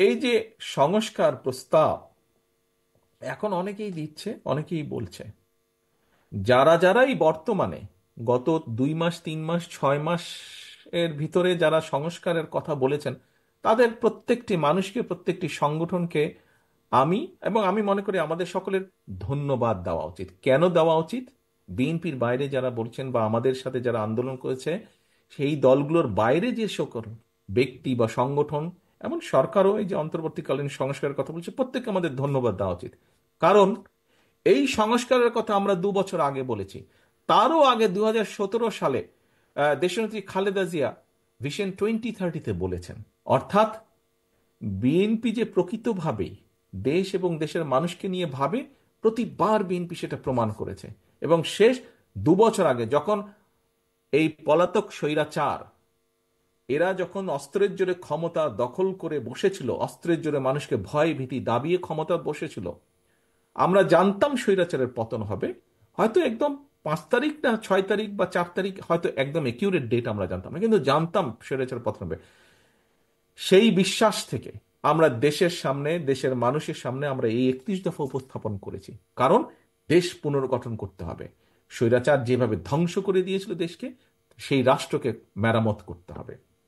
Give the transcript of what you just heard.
এই যে সংস্কার প্রস্তাব এখন অনেকেই দিচ্ছে, অনেকেই বলছে, যারা যারাই বর্তমানে গত 2 মাস 3 মাস 6 মাস এর ভিতরে যারা সংস্কারের কথা বলেছেন, তাদের প্রত্যেকটি মানুষকে, প্রত্যেকটি সংগঠনকে আমি এবং আমি মনে করি আমাদের সকলের ধন্যবাদ দেওয়া উচিত। কেন দেওয়া উচিত? বিএনপির বাইরে যারা বলছেন বা আমাদের সাথে যারা আন্দোলন করেছে, সেই দলগুলোর বাইরে যে সকল ব্যক্তি বা সংগঠন, এমন সরকারও এই যে অন্তর্বর্তীকালীন সংস্কারের কথা বলছে, প্রত্যেককে আমাদের ধন্যবাদ দেওয়া উচিত। কারণ এই সংস্কারের কথা আমরা 2 বছর আগে বলেছি। তারও আগে 2017 সালে দেশনেত্রী খালেদা জিয়া ভিশন 2030-তে বলেছেন। অর্থাৎ বিএনপি যে প্রকৃতভাবেই দেশ এবং দেশের মানুষকে নিয়ে ভাবে, প্রতিবার বিএনপি সেটা প্রমাণ করেছে। এবং শেষ 2 বছর আগে যখন এই পলাতক স্বৈরাচার এরা যখন অস্ত্রের জোরে ক্ষমতা দখল করে বসেছিল, অস্ত্রের জোরে মানুষকে ভয় ভীতি দাবিয়ে ক্ষমতা বসেছিল, আমরা জানতাম স্বৈরাচারের পতন হবে। হয়তো একদম 5 তারিখ না 6 তারিখ বা 4 তারিখ, হয়তো একদম একিউরেট ডেট আমরা জানতাম না, কিন্তু জানতাম স্বৈরাচার পতন হবে। সেই বিশ্বাস থেকে আমরা দেশের সামনে, দেশের মানুষের সামনে আমরা এই 31 দফা উপস্থাপন করেছি। কারণ দেশ পুনর্গঠন করতে হবে। স্বৈরাচার যেভাবে ধ্বংস করে দিয়েছিল দেশকে, সেই রাষ্ট্রকে মেরামত করতে হবে।